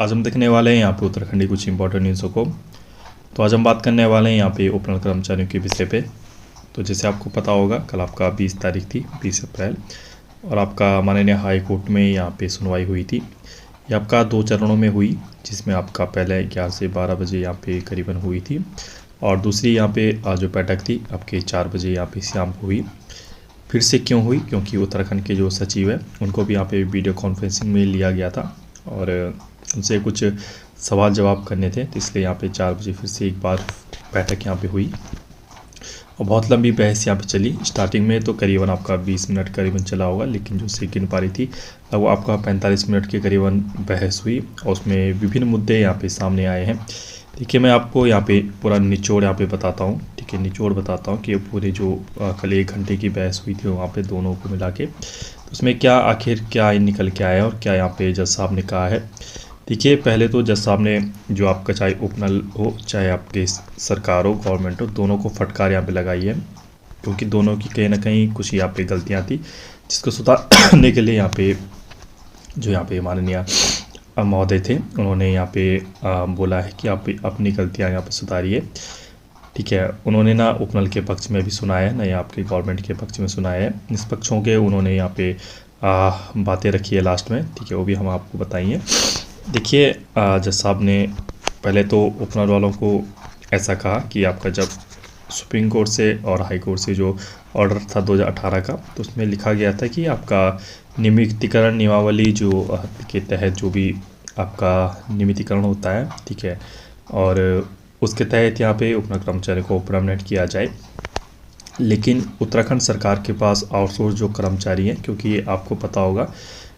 आज हम देखने वाले हैं यहाँ पे उत्तराखंड की कुछ इंपॉर्टेंट न्यूज़ों को। तो आज हम बात करने वाले हैं यहाँ पे ओपनर कर्मचारियों के विषय पे। तो जैसे आपको पता होगा, कल आपका 20 तारीख थी, 20 अप्रैल, और आपका माननीय हाई कोर्ट में यहाँ पे सुनवाई हुई थी। ये आपका 2 चरणों में हुई, जिसमें आपका पहले 11 से 12 बजे यहाँ पे करीबन हुई थी, और दूसरी यहाँ पे जो बैठक थी आपके 4 बजे यहाँ पे शाम को हुई। फिर से क्यों हुई? क्योंकि उत्तराखंड के जो सचिव है उनको भी यहाँ पे वीडियो कॉन्फ्रेंसिंग में लिया गया था और उनसे कुछ सवाल जवाब करने थे, तो इसलिए यहाँ पे 4 बजे फिर से एक बार बैठक यहाँ पे हुई और बहुत लंबी बहस यहाँ पे चली। स्टार्टिंग में तो करीबन आपका 20 मिनट करीबन चला होगा, लेकिन जो सेकंड पारी थी वो आपका 45 मिनट के करीबन बहस हुई और उसमें विभिन्न मुद्दे यहाँ पे सामने आए हैं। देखिए, मैं आपको यहाँ पे पूरा निचोड़ यहाँ पे बताता हूँ, ठीक है, निचोड़ बताता हूँ कि पूरे जो कल 1 घंटे की बहस हुई थी वहाँ पे दोनों को मिला के, तो उसमें क्या आखिर क्या निकल के आया और क्या यहाँ पे जज साहब ने कहा है। देखिए, पहले तो जज साहब ने जो आपका चाहे उपनल हो चाहे आपके सरकार हो, गवर्नमेंट हो, दोनों को फटकार यहाँ पे लगाई है, क्योंकि दोनों की कहीं ना कहीं कुछ यहाँ पे गलतियाँ थी, जिसको सुधारने के लिए यहाँ पे माननीय महोदय थे, उन्होंने यहाँ पे बोला है कि आप अपनी गलतियाँ यहाँ पे सुधारिए। ठीक है, उन्होंने ना उपनल के पक्ष में भी सुनाया है, ना यहाँ आपके गवर्नमेंट के पक्ष में सुनाया है। निष्पक्षों के उन्होंने यहाँ पे बातें रखी है लास्ट में, ठीक है, वो भी हम आपको बताएंगे। देखिए, जज साहब ने पहले तो उपनल वालों को ऐसा कहा कि आपका जब सुप्रीम कोर्ट से और हाई कोर्ट से जो ऑर्डर था 2018 का, तो उसमें लिखा गया था कि आपका नियमितीकरण नियमावली जो के तहत जो भी आपका नियमितीकरण होता है, ठीक है, और उसके तहत यहाँ पे उपनल कर्मचारी को परमानेंट किया जाए। लेकिन उत्तराखंड सरकार के पास आउटसोर्स जो कर्मचारी हैं, क्योंकि ये आपको पता होगा,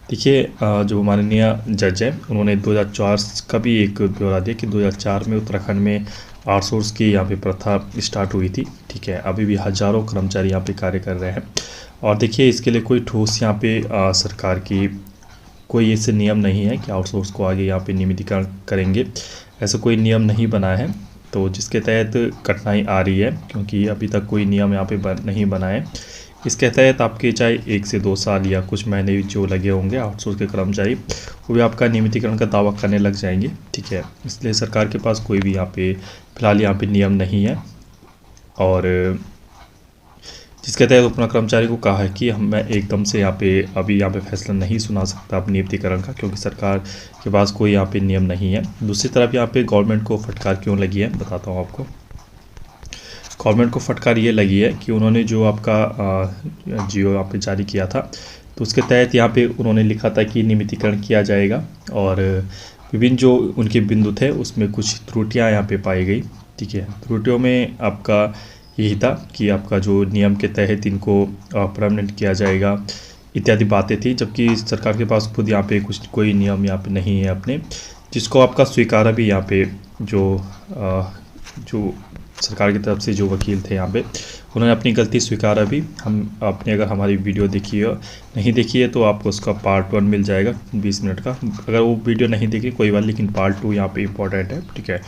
देखिए, जो माननीय जज है उन्होंने 2004 का भी एक ब्यौरा दिया कि 2004 में उत्तराखंड में आउटसोर्स की यहाँ पे प्रथा स्टार्ट हुई थी। ठीक है, अभी भी हज़ारों कर्मचारी यहाँ पे कार्य कर रहे हैं और देखिए, इसके लिए कोई ठोस यहाँ पे सरकार की कोई ऐसे नियम नहीं है कि आउटसोर्स को आगे यहाँ पे नियमितीकरण करेंगे, ऐसा कोई नियम नहीं बना है। तो जिसके तहत कठिनाई आ रही है, क्योंकि अभी तक कोई नियम यहाँ पे नहीं बना है। इसके तहत आपके चाहे 1 से 2 साल या कुछ महीने जो लगे होंगे, आउटसोर्स के कर्मचारी वो भी आपका नियमितीकरण का दावा करने लग जाएंगे। ठीक है, इसलिए सरकार के पास कोई भी यहाँ पे फिलहाल यहाँ पे नियम नहीं है और जिसके तहत उपनल कर्मचारी को कहा है कि मैं एकदम से अभी यहाँ पे फैसला नहीं सुना सकता अपनी नियमितीकरण का, क्योंकि सरकार के पास कोई यहाँ पे नियम नहीं है। दूसरी तरफ यहाँ पे गवर्नमेंट को फटकार क्यों लगी है, बताता हूँ आपको। गवर्नमेंट को फटकार ये लगी है कि उन्होंने जो आपका जियो यहाँ पे जारी किया था, तो उसके तहत यहाँ पे उन्होंने लिखा था कि नियमितीकरण किया जाएगा और विभिन्न जो उनके बिंदु थे उसमें कुछ त्रुटियाँ यहाँ पे पाई गई। ठीक है, त्रुटियों में आपका यही था कि आपका जो नियम के तहत इनको परमानेंट किया जाएगा इत्यादि बातें थी, जबकि सरकार के पास खुद यहाँ पे कोई नियम यहाँ पे नहीं है अपने, जिसको आपका स्वीकारा भी यहाँ पे जो सरकार की तरफ से जो वकील थे यहाँ पे, उन्होंने अपनी गलती स्वीकारा भी। हम आपने अगर हमारी वीडियो देखी है, नहीं देखी है, तो आपको उसका पार्ट 1 मिल जाएगा 20 मिनट का। अगर वो वीडियो नहीं देखी कोई बात, लेकिन पार्ट 2 यहाँ पे इम्पॉर्टेंट है। ठीक है,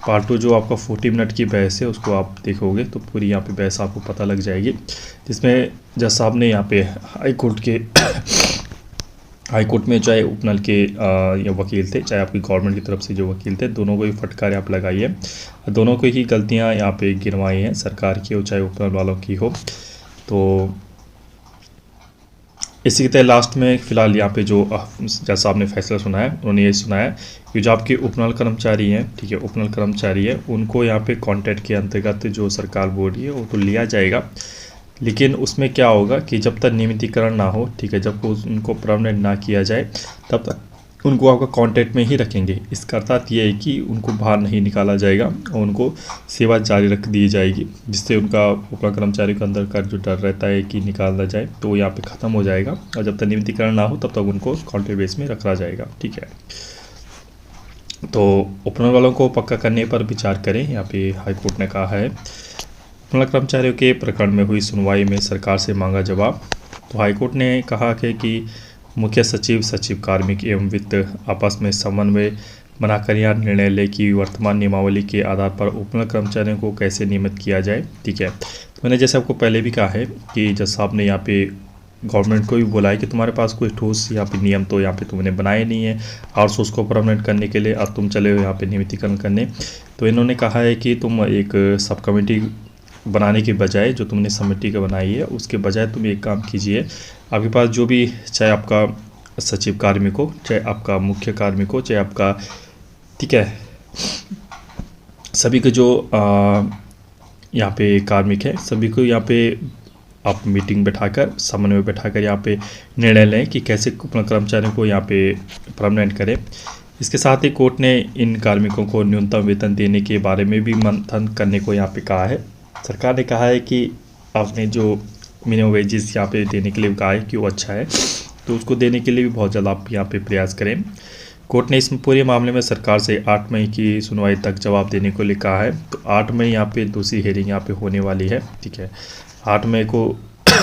पार्ट 2 जो आपका 40 मिनट की बहस है उसको आप देखोगे तो पूरी यहाँ पे बहस आपको पता लग जाएगी, जिसमें जज साहब ने यहाँ पे हाई कोर्ट में चाहे उपनल के या वकील थे, चाहे आपकी गवर्नमेंट की तरफ से जो वकील थे, दोनों को ही फटकार यहाँ पे लगाई है, दोनों को ही गलतियाँ यहाँ पे गिनवाई हैं, सरकार की हो चाहे उपनल वालों की हो। तो इसी के तहत लास्ट में फिलहाल यहाँ पे जो जज साहब ने फैसला सुनाया, उन्होंने ये सुनाया कि जो आपके उपनल कर्मचारी हैं, ठीक है, उपनल कर्मचारी है, उनको यहाँ पे कॉन्ट्रैक्ट के अंतर्गत जो सरकार बोल रही है वो तो लिया जाएगा, लेकिन उसमें क्या होगा कि जब तक नियमितीकरण ना हो, ठीक है, जब उनको परमानेंट ना किया जाए, तब तक उनको आपका कॉन्ट्रैक्ट में ही रखेंगे। इसका अर्थ ये है कि उनको बाहर नहीं निकाला जाएगा और उनको सेवा जारी रख दी जाएगी, जिससे उनका उपनल कर्मचारी के अंदर का जो डर रहता है कि निकाला जाए, तो वो यहाँ पे ख़त्म हो जाएगा और जब तक नियमितीकरण ना हो तब तक उनको कॉन्ट्रैक्ट बेस में रखा जाएगा। ठीक है, तो उपनल वालों को पक्का करने पर विचार करें, यहाँ पे हाई कोर्ट ने कहा है। उपनल कर्मचारियों के प्रकरण में हुई सुनवाई में सरकार से मांगा जवाब। तो हाईकोर्ट ने कहा है कि मुख्य सचिव, सचिव कार्मिक एवं वित्त आपस में समन्वय बनाकर यह निर्णय ले कि वर्तमान नियमावली के आधार पर उपनल कर्मचारियों को कैसे नियमित किया जाए। ठीक है, तो मैंने जैसे आपको पहले भी कहा है कि जज साहब ने यहाँ पे गवर्नमेंट को भी बोला है कि तुम्हारे पास कोई ठोस यहाँ पे नियम तो यहाँ पे तुमने बनाए नहीं है आउटसोर्स को परमानेंट करने के लिए, और तुम चले हो यहाँ पे नियमितीकरण करने। तो इन्होंने कहा है कि तुम एक सब कमेटी बनाने के बजाय, जो तुमने समिति का बनाई है उसके बजाय तुम एक काम कीजिए, आपके पास जो भी, चाहे आपका सचिव कार्मिक हो, चाहे आपका मुख्य कार्मिक हो, चाहे आपका, ठीक है, सभी के जो यहाँ पे कार्मिक है, सभी को यहाँ पे आप मीटिंग बैठाकर, समन्वय बैठाकर यहाँ पे निर्णय लें कि कैसे अपने कर्मचारियों को यहाँ पे परमानेंट करें। इसके साथ ही कोर्ट ने इन कार्मिकों को न्यूनतम वेतन देने के बारे में भी मंथन करने को यहाँ पे कहा है। सरकार ने कहा है कि आपने जो मिनिमम वेजेस यहाँ पे देने के लिए कहा है कि वो अच्छा है, तो उसको देने के लिए भी बहुत ज़्यादा आप यहाँ पे प्रयास करें। कोर्ट ने इस पूरे मामले में सरकार से 8 मई की सुनवाई तक जवाब देने को लिए कहा है। तो 8 मई यहाँ पे दूसरी हेयरिंग यहाँ पे होने वाली है, ठीक है। 8 मई को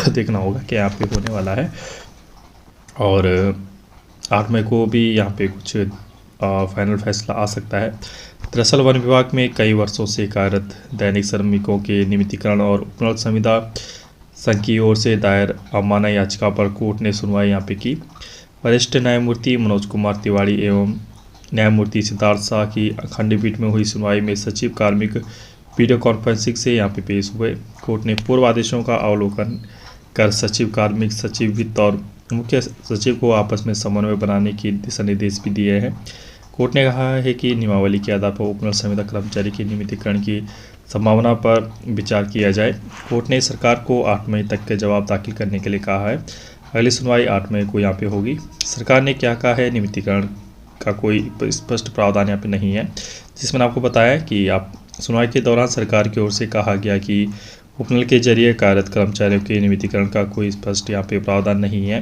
देखना होगा कि यहाँ पे होने वाला है, और 8 मई को भी यहाँ पे कुछ फाइनल फैसला आ सकता है। दरअसल वन विभाग में कई वर्षों से कार्यरत दैनिक श्रमिकों के नियमितीकरण और उपनल संविदा संघ की ओर से दायर अवमानना याचिका पर कोर्ट ने सुनवाई यहाँ पे की। वरिष्ठ न्यायमूर्ति मनोज कुमार तिवारी एवं न्यायमूर्ति सिद्धार्थ शाह की खंडपीठ में हुई सुनवाई में सचिव कार्मिक वीडियो कॉन्फ्रेंसिंग से यहाँ पे पेश हुए। कोर्ट ने पूर्व आदेशों का अवलोकन कर सचिव कार्मिक, सचिव वित्त और मुख्य सचिव को आपस में समन्वय बनाने के दिशा निर्देश भी दिए हैं। कोर्ट ने कहा है कि नियमावली के आधार पर उपनल संविदा कर्मचारी के नियमितीकरण की संभावना पर विचार किया जाए। कोर्ट ने सरकार को 8 मई तक के जवाब दाखिल करने के लिए कहा है। अगली सुनवाई 8 मई को यहाँ पे होगी। सरकार ने क्या कहा है, नियमितीकरण का कोई स्पष्ट प्रावधान यहाँ पे नहीं है, जिसमें आपको बताया कि आप सुनवाई के दौरान सरकार की ओर से कहा गया कि उपनल के जरिए कार्यरत कर्मचारियों के नियमितीकरण का कोई स्पष्ट यहाँ पे प्रावधान नहीं है।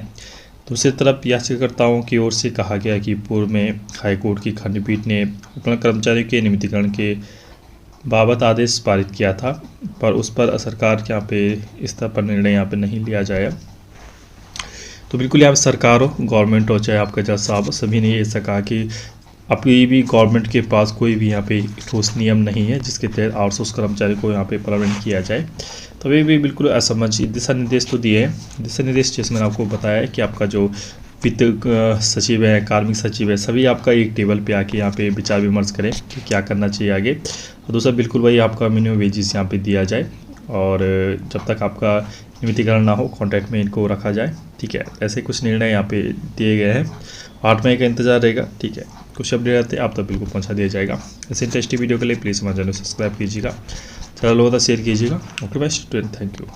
दूसरी तरफ याचिकाकर्ताओं की ओर से कहा गया कि पूर्व में हाईकोर्ट की खंडपीठ ने उपनल कर्मचारियों के नियमितीकरण के बाबत आदेश पारित किया था, पर उस पर सरकार के यहाँ पे स्तर पर निर्णय यहाँ पे नहीं लिया जाए। तो बिल्कुल यहाँ सरकार हो, गवर्नमेंट हो, चाहे आपका जज साहब, सभी ने ऐसा कहा कि अभी भी गवर्नमेंट के पास कोई भी यहाँ पे ठोस नियम नहीं है जिसके तहत आउटसोर्स कर्मचारी को यहाँ पे परमानेंट किया जाए। तो अभी भी बिल्कुल असमझ दिशा निर्देश तो दिए हैं। दिशा निर्देश जैसे मैंने आपको बताया है कि आपका जो वित्त सचिव है, कार्मिक सचिव है, सभी आपका एक टेबल पे आके यहाँ पे विचार विमर्श करें कि क्या करना चाहिए आगे। और दूसरा बिल्कुल वही आपका मिनिमम वेजेस यहाँ पे दिया जाए, और जब तक आपका नियमितीकरण ना हो कॉन्ट्रैक्ट में इनको रखा जाए, ठीक है। ऐसे कुछ निर्णय यहाँ पे दिए गए हैं। 8 मई का इंतजार रहेगा, ठीक है। कुछ अपडेट रहते हैं आप तक बिल्कुल पहुँचा दिया जाएगा। ऐसे इंटरेस्टिंग वीडियो के लिए प्लीज़ हमारे चैनल सब्सक्राइब कीजिएगा, चैनल होता शेयर कीजिएगा। Okay bye, thank you.